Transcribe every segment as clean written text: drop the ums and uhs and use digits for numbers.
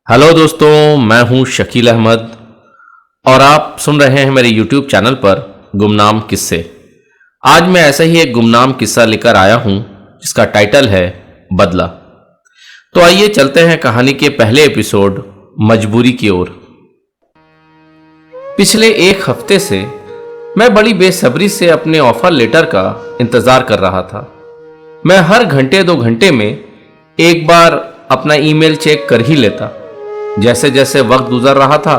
Hello दोस्तों, मैं हूं शकील अहमद और आप सुन रहे हैं मेरे YouTube चैनल पर गुमनाम किस्से। आज मैं ऐसा ही एक गुमनाम किस्सा लेकर आया हूं जिसका टाइटल है बदला। तो आइए चलते हैं कहानी के पहले एपिसोड मजबूरी की ओर। पिछले एक हफ्ते से मैं बड़ी बेसब्री से अपने ऑफर लेटर का इंतजार कर रहा था। मैं हर घंटे 2 घंटे में एक बार अपना ईमेल चेक कर ही लेता। जैसे जैसे वक्त गुजर रहा था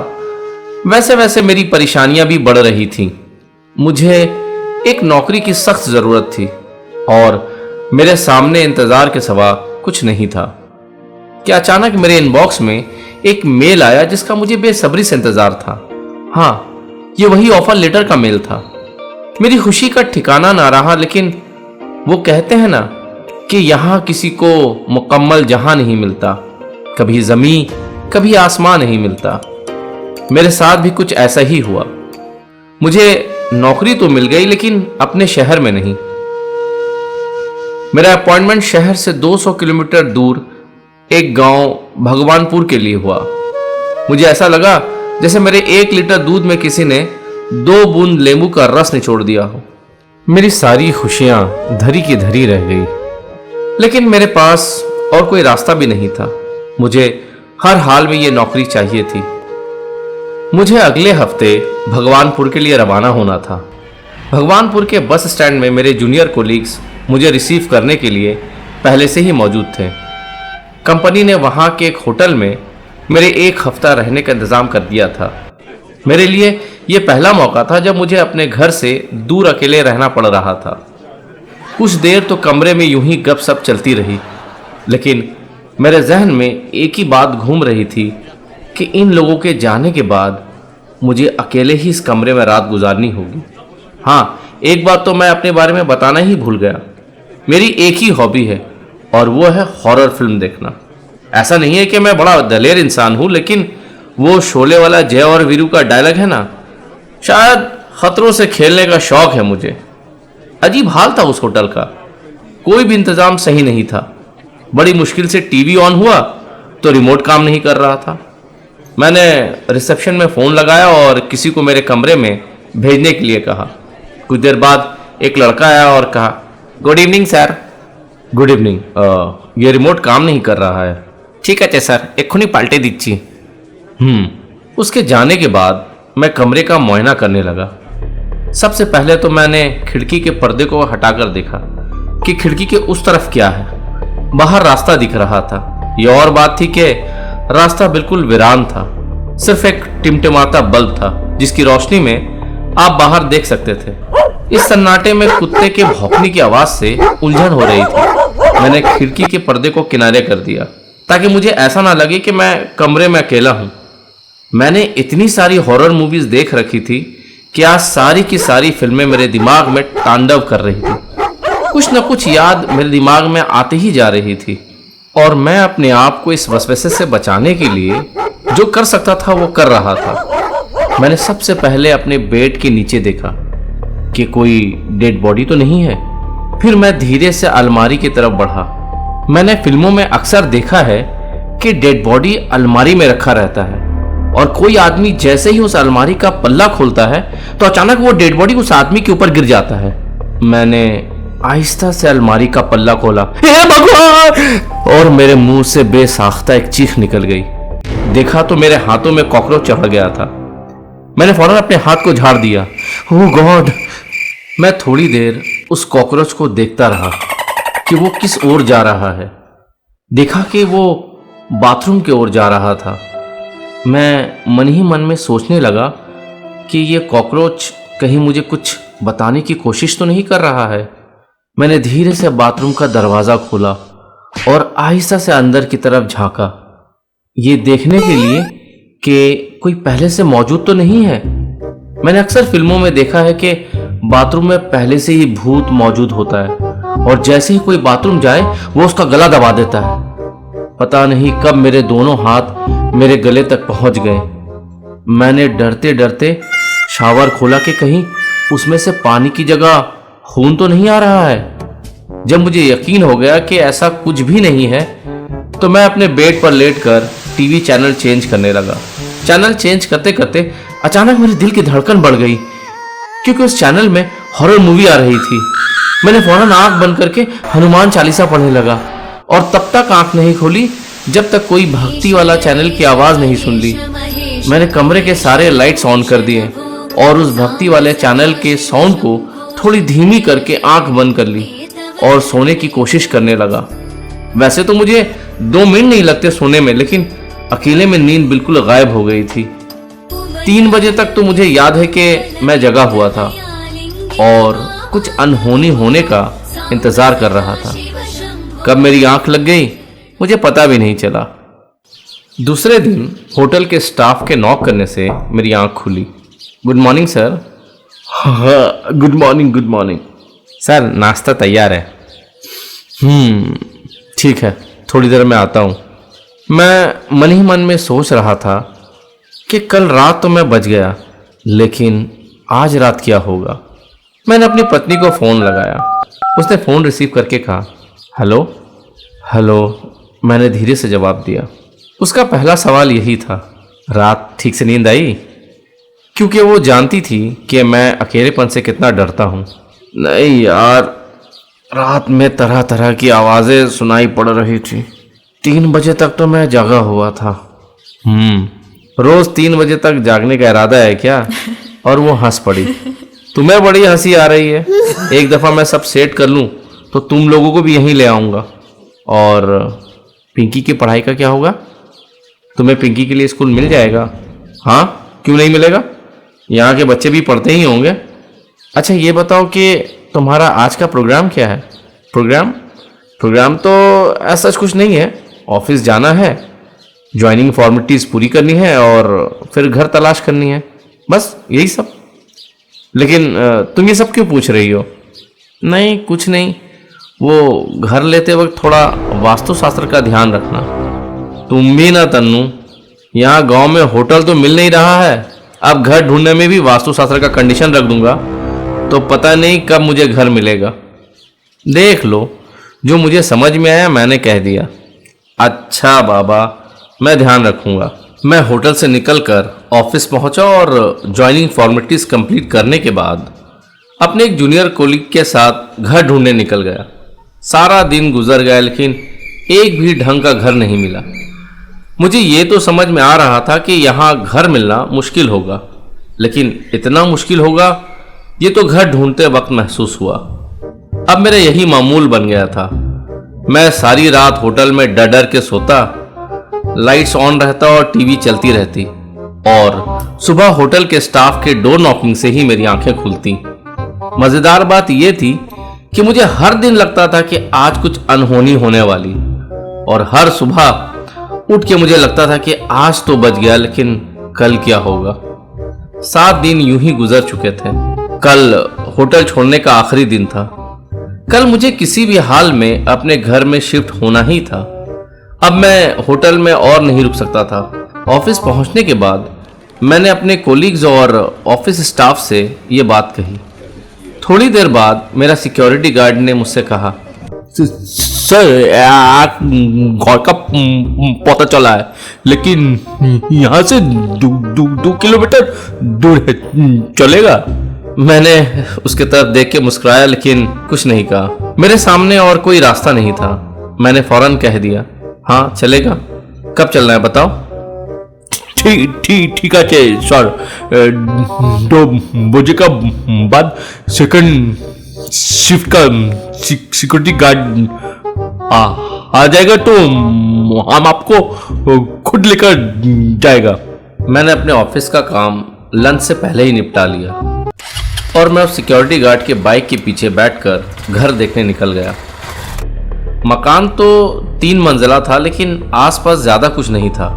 वैसे वैसे मेरी परेशानियां भी बढ़ रही थीं। मुझे एक नौकरी की सख्त जरूरत थी और मेरे सामने इंतजार के सिवा कुछ नहीं था कि अचानक मेरे इनबॉक्स में एक मेल आया जिसका मुझे बेसब्री से इंतजार था। हाँ, ये वही ऑफर लेटर का मेल था। मेरी खुशी का ठिकाना ना रहा, लेकिन वो कहते हैं ना कि यहां किसी को मुकम्मल जहां नहीं मिलता, कभी जमीन कभी आसमान नहीं मिलता। मेरे साथ भी कुछ ऐसा ही हुआ। मुझे नौकरी तो मिल गई, लेकिन अपने शहर में नहीं। मेरा अपॉइंटमेंट शहर से 200 किलोमीटर दूर एक गांव भगवानपुर के लिए हुआ। मुझे ऐसा लगा जैसे मेरे 1 लीटर दूध में किसी ने 2 बूंद नींबू का रस निचोड़ दिया हो। मेरी सारी खुशियां धरी की धरी रह गई, लेकिन मेरे पास और कोई रास्ता भी नहीं था। मुझे हर हाल में यह नौकरी चाहिए थी। मुझे अगले हफ्ते भगवानपुर के लिए रवाना होना था। भगवानपुर के बस स्टैंड में मेरे जूनियर कोलीग्स मुझे रिसीव करने के लिए पहले से ही मौजूद थे। कंपनी ने वहां के एक होटल में मेरे 1 हफ्ता रहने का इंतजाम कर दिया था। मेरे लिए यह पहला मौका था जब मुझे अपने घर से दूर अकेले रहना पड़ रहा था। कुछ देर तो कमरे में यूं ही गपशप चलती रही, लेकिन मेरे जहन में एक ही बात घूम रही थी कि इन लोगों के जाने के बाद मुझे अकेले ही इस कमरे में रात गुजारनी होगी। हाँ, एक बात तो मैं अपने बारे में बताना ही भूल गया। मेरी एक ही हॉबी है और वो है हॉरर फिल्म देखना। ऐसा नहीं है कि मैं बड़ा दलेर इंसान हूँ, लेकिन वो शोले वाला जय और वीरू का डायलॉग है ना, शायद खतरों से खेलने का शौक है मुझे। अजीब हाल था उस होटल का। कोई भी इंतजाम सही नहीं था। बड़ी मुश्किल से टीवी ऑन हुआ तो रिमोट काम नहीं कर रहा था। मैंने रिसेप्शन में फ़ोन लगाया और किसी को मेरे कमरे में भेजने के लिए कहा। कुछ देर बाद एक लड़का आया और कहा, good evening sir. Good evening. ये रिमोट काम नहीं कर रहा है। ठीक है सर, एक खुनी पाल्टे दीजिए। उसके जाने के बाद मैं कमरे का मुआयना करने लगा। सबसे पहले तो मैंने खिड़की के पर्दे को हटाकर देखा कि खिड़की के उस तरफ क्या है। बाहर रास्ता दिख रहा था। यह और बात थी कि रास्ता बिल्कुल वीरान था। सिर्फ एक टिमटिमाता बल्ब था जिसकी रोशनी में आप बाहर देख सकते थे। इस सन्नाटे में कुत्ते के भौंकने की आवाज से उलझन हो रही थी। मैंने खिड़की के पर्दे को किनारे कर दिया ताकि मुझे ऐसा ना लगे कि मैं कमरे में अकेला हूं। मैंने इतनी सारी हॉरर मूवीज देख रखी थी कि आज सारी की सारी फिल्में मेरे दिमाग में तांडव कर रही थी। कुछ न कुछ याद मेरे दिमाग में आती ही जा रही थी और मैं अपने आप को इस वसवसे से बचाने के लिए जो कर सकता था वो कर रहा था। मैंने सबसे पहले अपने बेड के नीचे देखा कि कोई डेड बॉडी तो नहीं है। फिर मैं धीरे से अलमारी की तरफ बढ़ा। मैंने फिल्मों में अक्सर देखा है कि डेड बॉडी अलमारी में रखा रहता है और कोई आदमी जैसे ही उस अलमारी का पल्ला खोलता है तो अचानक वो डेड बॉडी उस आदमी के ऊपर गिर जाता है। मैंने आहिस्ता से अलमारी का पल्ला खोला, हे भगवान! और मेरे मुंह से बेसाख्ता एक चीख निकल गई। देखा तो मेरे हाथों में कॉकरोच चढ़ गया था। मैंने फौरन अपने हाथ को झाड़ दिया। ओह गॉड! मैं थोड़ी देर उस कॉकरोच को देखता रहा कि वो किस ओर जा रहा है। देखा कि वो बाथरूम की ओर जा रहा था। मैं मन ही मन में सोचने लगा कि ये कॉकरोच कहीं मुझे कुछ बताने की कोशिश तो नहीं कर रहा है। मैंने धीरे से बाथरूम का दरवाज़ा खोला और आहिस्ता से अंदर की तरफ झांका, ये देखने के लिए कि कोई पहले से मौजूद तो नहीं है। मैंने अक्सर फिल्मों में देखा है कि बाथरूम में पहले से ही भूत मौजूद होता है और जैसे ही कोई बाथरूम जाए वो उसका गला दबा देता है। पता नहीं कब मेरे दोनों हाथ मेरे गले तक पहुंच गए। मैंने डरते डरते शावर खोला कि कहीं उसमें से पानी की जगह खून तो नहीं आ रहा है। जब मुझे यकीन हो गया कि ऐसा कुछ भी नहीं है तो मैं अपने बेड पर लेटकर टीवी चैनल चेंज करने लगा। चैनल चेंज करते करते अचानक मेरे दिल की धड़कन बढ़ गई, क्योंकि उस चैनल में हॉरर मूवी आ रही थी। मैंने फौरन आंख बंद करके हनुमान चालीसा पढ़ने लगा और तब तक आंख नहीं खोली जब तक कोई भक्ति वाला चैनल की आवाज नहीं सुन ली। मैंने कमरे के सारे लाइट्स ऑन कर दिए और उस भक्ति वाले चैनल के साउंड को थोड़ी धीमी करके आंख बंद कर ली और सोने की कोशिश करने लगा। वैसे तो मुझे 2 मिनट नहीं लगते सोने में, लेकिन अकेले में नींद बिल्कुल गायब हो गई थी। 3 बजे तक तो मुझे याद है कि मैं जगा हुआ था और कुछ अनहोनी होने का इंतजार कर रहा था। कब मेरी आंख लग गई मुझे पता भी नहीं चला। दूसरे दिन होटल के स्टाफ के नॉक करने से मेरी आंख खुली। Good morning sir. हाँ, good morning good morning. Sir नाश्ता तैयार है। ठीक है, थोड़ी देर में आता हूँ। मैं मन ही मन में सोच रहा था कि कल रात तो मैं बच गया, लेकिन आज रात क्या होगा। मैंने अपनी पत्नी को फ़ोन लगाया। उसने फ़ोन रिसीव करके कहा, हेलो हेलो। मैंने धीरे से जवाब दिया। उसका पहला सवाल यही था, रात ठीक से नींद आई? क्योंकि वो जानती थी कि मैं अकेलेपन से कितना डरता हूँ। नहीं यार, रात में तरह तरह की आवाज़ें सुनाई पड़ रही थी। 3 बजे तक तो मैं जागा हुआ था। रोज़ 3 बजे तक जागने का इरादा है क्या? और वो हंस पड़ी। तुम्हें बड़ी हंसी आ रही है। एक दफ़ा मैं सब सेट कर लूँ तो तुम लोगों को भी यहीं ले आऊँगा। और पिंकी की पढ़ाई का क्या होगा? तुम्हें पिंकी के लिए स्कूल मिल जाएगा? हाँ, क्यों नहीं मिलेगा? यहाँ के बच्चे भी पढ़ते ही होंगे। अच्छा ये बताओ कि तुम्हारा आज का प्रोग्राम क्या है? प्रोग्राम तो ऐसा कुछ नहीं है। ऑफिस जाना है, ज्वाइनिंग फॉर्मेलिटीज़ पूरी करनी है और फिर घर तलाश करनी है, बस यही सब। लेकिन तुम ये सब क्यों पूछ रही हो? नहीं कुछ नहीं, वो घर लेते वक्त थोड़ा वास्तुशास्त्र का ध्यान रखना। तुम भी ना तन्नू, यहाँ गांव में होटल तो मिल नहीं रहा है, अब घर ढूंढने में भी वास्तुशास्त्र का कंडीशन रख दूंगा तो पता नहीं कब मुझे घर मिलेगा। देख लो, जो मुझे समझ में आया मैंने कह दिया। अच्छा बाबा, मैं ध्यान रखूंगा। मैं होटल से निकलकर ऑफिस पहुंचा और ज्वाइनिंग फॉर्मेलिटीज़ कंप्लीट करने के बाद अपने एक जूनियर कोलीग के साथ घर ढूंढने निकल गया। सारा दिन गुजर गया, लेकिन एक भी ढंग का घर नहीं मिला। मुझे ये तो समझ में आ रहा था कि यहाँ घर मिलना मुश्किल होगा, लेकिन इतना मुश्किल होगा ये तो घर ढूंढते वक्त महसूस हुआ। अब मेरा यही मामूल बन गया था। मैं सारी रात होटल में डर डर के सोता, लाइट्स ऑन रहता और टीवी चलती रहती, और सुबह होटल के स्टाफ के डोर नॉकिंग से ही मेरी आंखें खुलती। मजेदार बात यह थी कि मुझे हर दिन लगता था कि आज कुछ अनहोनी होने वाली, और हर सुबह उठ के मुझे लगता था कि आज तो बच गया, लेकिन कल क्या होगा। 7 दिन यूं ही गुजर चुके थे। कल होटल छोड़ने का आखिरी दिन था। कल मुझे किसी भी हाल में अपने घर में शिफ्ट होना ही था। अब मैं होटल में और नहीं रुक सकता था। ऑफिस पहुंचने के बाद मैंने अपने कोलीग्स और ऑफिस स्टाफ से ये बात कही। थोड़ी देर बाद मेरा सिक्योरिटी गार्ड ने मुझसे कहा, सर आप घर का पता चला है, लेकिन यहाँ से 2 किलोमीटर दूर है, चलेगा? मैंने उसके तरफ देख के मुस्कुराया, लेकिन कुछ नहीं कहा। मेरे सामने और कोई रास्ता नहीं था। मैंने फौरन कह दिया, हाँ चलेगा। कब चलना है बताओ? ठीक है सर, 2 बजे का बाद सेकंड शिफ्ट का सिक्योरिटी गार्ड आ जाएगा तो हम आपको खुद लेकर जाएगा। मैंने अपने ऑफिस का काम लंच से पहले ही निपटा लिया और मैं उस सिक्योरिटी गार्ड के बाइक के पीछे बैठकर घर देखने निकल गया। मकान तो 3 मंजिला था, लेकिन आसपास ज़्यादा कुछ नहीं था।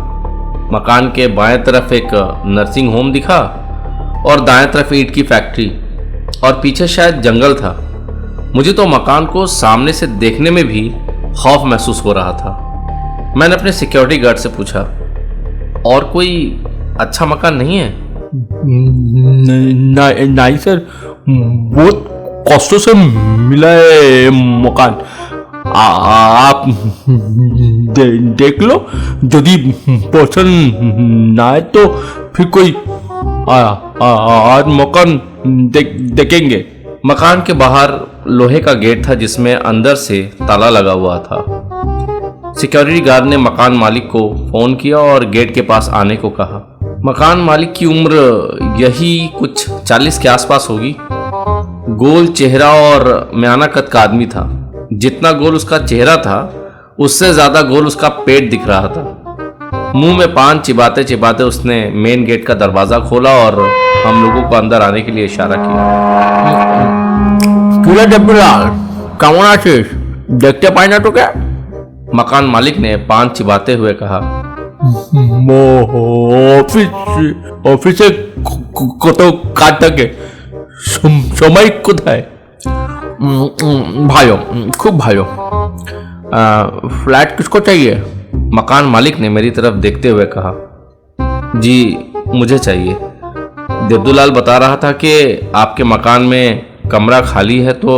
मकान के बाएं तरफ एक नर्सिंग होम दिखा और दाएं तरफ ईंट की फैक्ट्री, और पीछे शायद जंगल था। मुझे तो मकान को सामने से देखने में भी खौफ महसूस हो रहा था। मैंने अपने सिक्योरिटी गार्ड से पूछा, और कोई अच्छा मकान नहीं है? नहीं सर, बहुत कष्टों से मिला है मकान। आप देख लो, यदि पसंद ना है तो फिर कोई आज मकान देखेंगे। मकान के बाहर लोहे का गेट था जिसमें अंदर से ताला लगा हुआ था। सिक्योरिटी गार्ड ने मकान मालिक को फोन किया और गेट के पास आने को कहा। मकान मालिक की उम्र यही कुछ 40 के आसपास होगी। गोल चेहरा और म्याना कद का आदमी था। जितना गोल उसका चेहरा था उससे ज्यादा गोल उसका पेट दिख रहा था। मुंह में पान चिबाते चिबाते उसने मेन गेट का दरवाजा खोला और हम लोगों को अंदर आने के लिए इशारा किया। देवदुलाल, কেমন আছিস? দেখতে পাই না তোকে? मकान मालिक ने पान चिबाते हुए कहा। অফিসে কত কাজ থাকে, সময় কোথায়? ভালো, খুব ভালো। फ्लैट किसको चाहिए? मकान मालिक ने मेरी तरफ देखते हुए कहा। जी मुझे चाहिए। देवदुलाल बता रहा था कि आपके मकान में कमरा खाली है, तो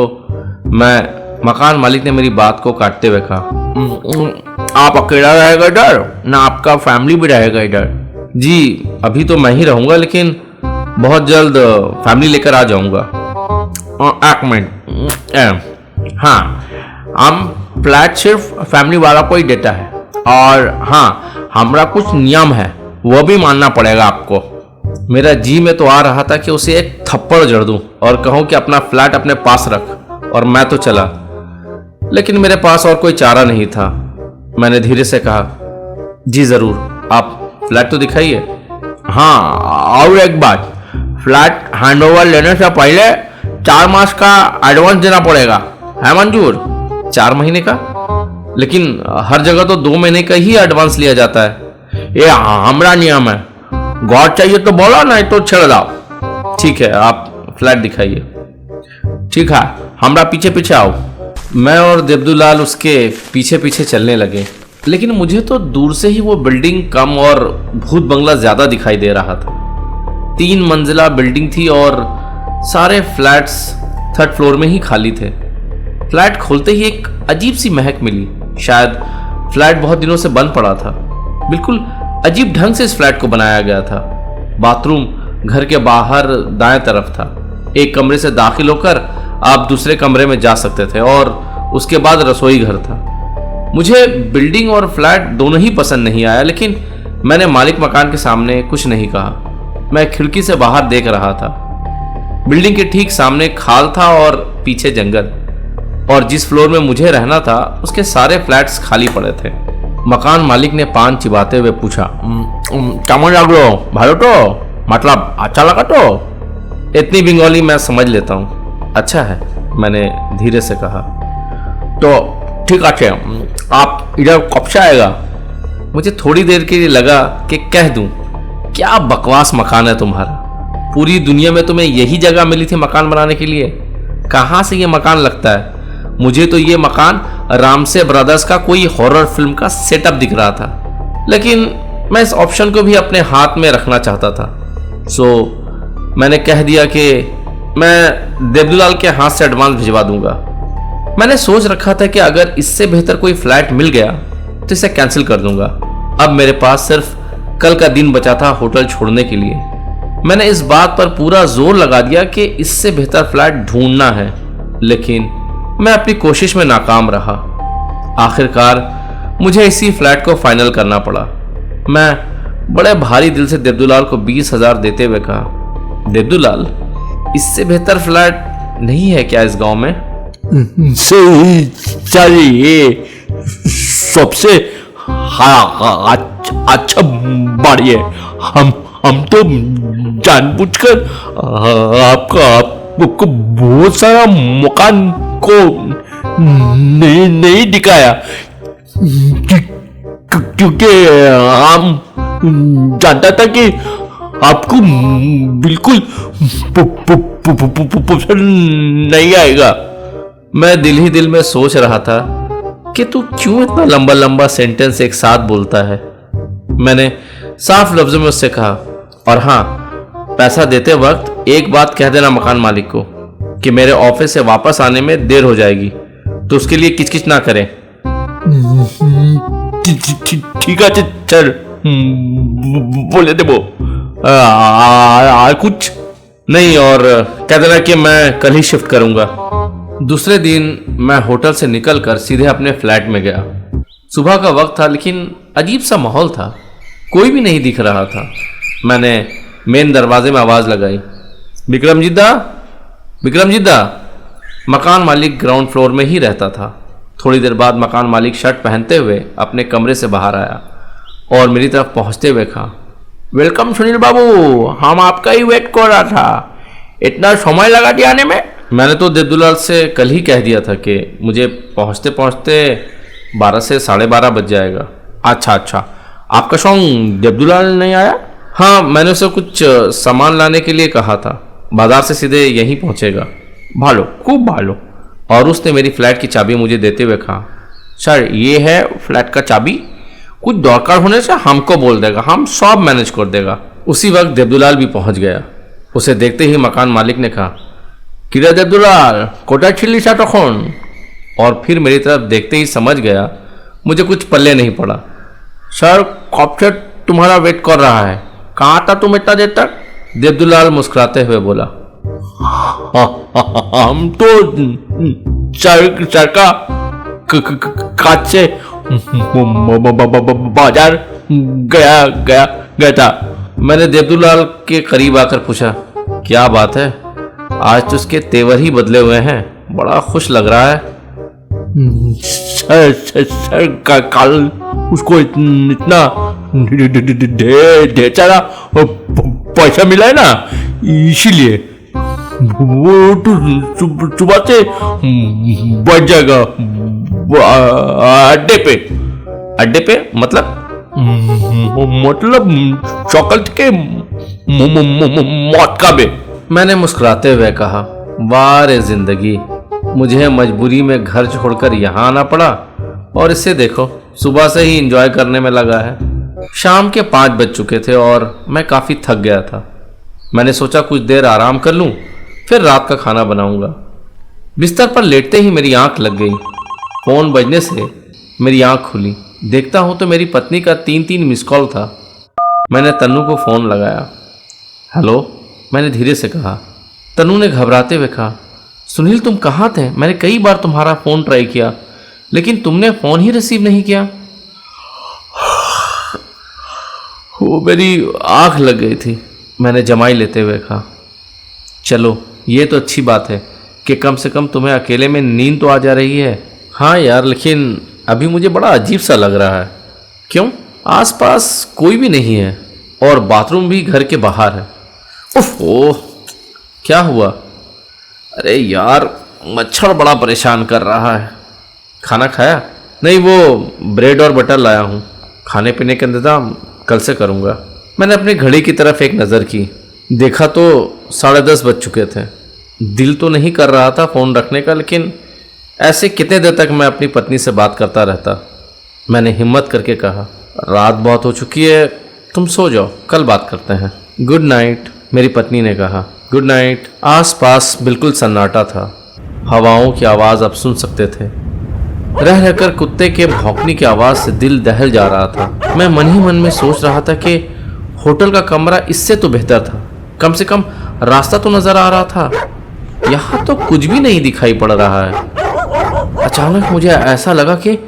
मकान मालिक ने मेरी बात को काटते हुए कहा। आप अकेला रहेगा इधर, ना आपका फैमिली भी रहेगा इधर? जी अभी तो मैं ही रहूंगा, लेकिन बहुत जल्द फैमिली लेकर आ जाऊंगा। एक मिनट, हाँ, हम फ्लैट सिर्फ फैमिली वाला को ही देता है, और हाँ, हमारा कुछ नियम है, वो भी मानना पड़ेगा आपको। मेरा जी में तो आ रहा था कि उसे एक थप्पड़ जड़ दूं और कहूं कि अपना फ्लैट अपने पास रख, और मैं तो चला। लेकिन मेरे पास और कोई चारा नहीं था। मैंने धीरे से कहा, जी जरूर, आप फ्लैट तो दिखाइए। हाँ, और एक बात, फ्लैट हैंडओवर लेने से पहले 4 मास का एडवांस देना पड़ेगा, है मंजूर? 4 महीने का? लेकिन हर जगह तो 2 महीने का ही एडवांस लिया जाता है। ये हमारा नियम है। गौर चाहिए तो बोलो, नहीं तो छेड़ दाओ। ठीक है, आप फ्लैट दिखाइए। ठीक है, हमारा पीछे पीछे आओ। मैं और देवदुलाल उसके पीछे पीछे चलने लगे, लेकिन मुझे तो दूर से ही वो बिल्डिंग कम और भूत बंगला ज्यादा दिखाई दे रहा था। 3 मंजिला बिल्डिंग थी और सारे फ्लैट्स 3rd फ्लोर में ही खाली थे। फ्लैट खोलते ही एक अजीब सी महक मिली। शायद फ्लैट बहुत दिनों से बंद पड़ा था। बिल्कुल अजीब ढंग से इस फ्लैट को बनाया गया था। बाथरूम घर के बाहर दाएं तरफ था। एक कमरे से दाखिल होकर आप दूसरे कमरे में जा सकते थे और उसके बाद रसोई घर था। मुझे बिल्डिंग और फ्लैट दोनों ही पसंद नहीं आया, लेकिन मैंने मालिक मकान के सामने कुछ नहीं कहा। मैं खिड़की से बाहर देख रहा था। बिल्डिंग के ठीक सामने खाल था और पीछे जंगल, और जिस फ्लोर में मुझे रहना था उसके सारे फ्लैट्स खाली पड़े थे। मकान मालिक ने पान चिबाते हुए पूछा, কেমন লাগলো? ভালো তো? मतलब अच्छा लगा तो? इतनी बंगाली मैं समझ लेता हूँ। अच्छा है, मैंने धीरे से कहा। तो ठीक है, आप इधर कब से आएगा? मुझे थोड़ी देर के लिए लगा कि कह दूं, क्या बकवास मकान है तुम्हारा। पूरी दुनिया में तुम्हें यही जगह मिली थी मकान बनाने के लिए? कहाँ से ये मकान लगता है? मुझे तो ये मकान रामसे ब्रदर्स का कोई हॉरर फिल्म का सेटअप दिख रहा था, लेकिन मैं इस ऑप्शन को भी अपने हाथ में रखना चाहता था। सो मैंने कह दिया कि मैं देवदुलाल के हाथ से एडवांस भिजवा दूंगा। मैंने सोच रखा था कि अगर इससे बेहतर कोई फ्लैट मिल गया तो इसे कैंसिल कर दूंगा। अब मेरे पास सिर्फ कल का दिन बचा था होटल छोड़ने के लिए। मैंने इस बात पर पूरा जोर लगा दिया कि इससे बेहतर फ्लैट ढूंढना है, लेकिन मैं अपनी कोशिश में नाकाम रहा। आखिरकार मुझे इसी फ्लैट को फाइनल करना पड़ा। मैं बड़े भारी दिल से देवदुलाल को 20,000 देते हुए कहा, देवदुलाल, इससे बेहतर फ्लैट नहीं है क्या इस गांव में? चलिए, सबसे अच्छा बढ़िए। हम तो जानबूझकर आपको बहुत सारा मकान को नहीं दिखाया, क्योंकि हम जानता था कि आपको बिल्कुल पसंद नहीं आएगा। मैं दिल ही दिल में सोच रहा था कि तू क्यों इतना लंबा लंबा सेंटेंस एक साथ बोलता है। मैंने साफ लफ्जों में उससे कहा, और हाँ, पैसा देते वक्त एक बात कह देना मकान मालिक को कि मेरे ऑफिस से वापस आने में देर हो जाएगी, तो उसके लिए किचकिच ना करें। ठीक है चल, बोले दे वो कुछ नहीं, और कह देना कि मैं कल ही शिफ्ट करूंगा। दूसरे दिन मैं होटल से निकलकर सीधे अपने फ्लैट में गया। सुबह का वक्त था, लेकिन अजीब सा माहौल था, कोई भी नहीं दिख रहा था। मैंने मेन दरवाजे में आवाज़ लगाई, विक्रमजीत दा, विक्रमजीत दा। मकान मालिक ग्राउंड फ्लोर में ही रहता था। थोड़ी देर बाद मकान मालिक शर्ट पहनते हुए अपने कमरे से बाहर आया और मेरी तरफ पहुंचते हुए कहा, वेलकम सुनील बाबू, हम आपका ही वेट कर रहा था, इतना समय लगा दिया आने में। मैंने तो देवदुलाल से कल ही कह दिया था कि मुझे पहुंचते पहुंचते 12 से 12:30 बज जाएगा। अच्छा, आपका सॉन्ग देवदुलाल नहीं आया? हाँ, मैंने उसे कुछ सामान लाने के लिए कहा था, बाजार से सीधे यहीं पहुंचेगा। भालो, खूब भालो। और उसने मेरी फ्लैट की चाबी मुझे देते हुए कहा, सर ये है फ्लैट का चाबी, कुछ दरकार होने से हमको बोल देगा, हम सब मैनेज कर देगा। उसी वक्त देवदुलाल भी पहुंच गया। उसे देखते ही मकान मालिक ने कहा, किरा देवदुलाल कोटा छिली सा तखन? और फिर मेरी तरफ देखते ही समझ गया मुझे कुछ पल्ले नहीं पड़ा। सर कब से तुम्हारा वेट कर रहा है, कहाँ था तुम इतना देर तक? देवदुलाल मुस्कुराते हुए बोला, हम तो सर का काज से बाजार गया था। मैंने देवदुलाल के करीब आकर पूछा, क्या बात है, आज तो उसके तेवर ही बदले हुए हैं, बड़ा खुश लग रहा है। सर कल उसको इतना ढेर सारा पैसा मिला है ना, इसीलिए वो तो सुबह से बढ़ जाएगा अड्डे पे मतलब चॉकलेट के मौत का बे। मैंने मुस्कुराते हुए कहा, वाह रे जिंदगी, मुझे मजबूरी में घर छोड़कर यहाँ आना पड़ा और इसे देखो सुबह से ही एंजॉय करने में लगा है। शाम के 5 बज चुके थे और मैं काफ़ी थक गया था। मैंने सोचा कुछ देर आराम कर लूँ, फिर रात का खाना बनाऊंगा। बिस्तर पर लेटते ही मेरी आंख लग गई। फ़ोन बजने से मेरी आंख खुली, देखता हूँ तो मेरी पत्नी का 3 मिस कॉल था। मैंने तन्नू को फ़ोन लगाया। हेलो, मैंने धीरे से कहा। तन्नू ने घबराते हुए कहा, सुनील तुम कहाँ थे? मैंने कई बार तुम्हारा फ़ोन ट्राई किया, लेकिन तुमने फ़ोन ही रिसीव नहीं किया। वो मेरी आँख लग गई थी, मैंने जमाई लेते हुए कहा। चलो ये तो अच्छी बात है कि कम से कम तुम्हें अकेले में नींद तो आ जा रही है। हाँ यार, लेकिन अभी मुझे बड़ा अजीब सा लग रहा है। क्यों? आसपास कोई भी नहीं है और बाथरूम भी घर के बाहर है। ओह, क्या हुआ? अरे यार, मच्छर बड़ा परेशान कर रहा है। खाना खाया? नहीं, वो ब्रेड और बटर लाया हूँ, खाने पीने का इंतज़ाम कल से करूँगा। मैंने अपनी घड़ी की तरफ एक नज़र की, देखा तो 10:30 बज चुके थे। दिल तो नहीं कर रहा था फ़ोन रखने का, लेकिन ऐसे कितने देर तक मैं अपनी पत्नी से बात करता रहता। मैंने हिम्मत करके कहा, रात बहुत हो चुकी है, तुम सो जाओ, कल बात करते हैं। गुड नाइट, मेरी पत्नी ने कहा। Good night. आसपास बिल्कुल सन्नाटा था, हवाओं की आवाज़ अब सुन सकते थे। रह रहकर कुत्ते के भौंकने की आवाज़ से दिल दहल जा रहा था। मैं मन ही मन में सोच रहा था कि होटल का कमरा इससे तो बेहतर था, कम से कम रास्ता तो नज़र आ रहा था। यहाँ तो कुछ भी नहीं दिखाई पड़ रहा है। अचानक मुझे ऐसा लगा कि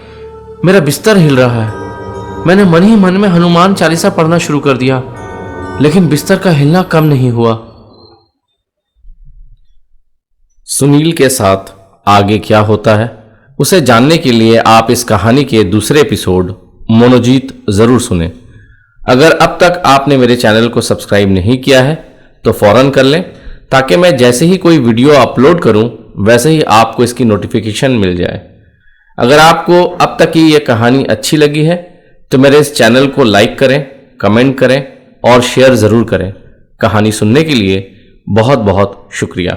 मेरा बिस्तर हिल रहा है। मैंने मन ही मन में हनुमान चालीसा पढ़ना शुरू कर दिया, लेकिन बिस्तर का हिलना कम नहीं हुआ। सुनील के साथ आगे क्या होता है, उसे जानने के लिए आप इस कहानी के दूसरे एपिसोड मनोजीत जरूर सुने। अगर अब तक आपने मेरे चैनल को सब्सक्राइब नहीं किया है तो फौरन कर लें, ताकि मैं जैसे ही कोई वीडियो अपलोड करूं वैसे ही आपको इसकी नोटिफिकेशन मिल जाए। अगर आपको अब तक की यह कहानी अच्छी लगी है तो मेरे इस चैनल को लाइक करें, कमेंट करें और शेयर ज़रूर करें। कहानी सुनने के लिए बहुत बहुत शुक्रिया।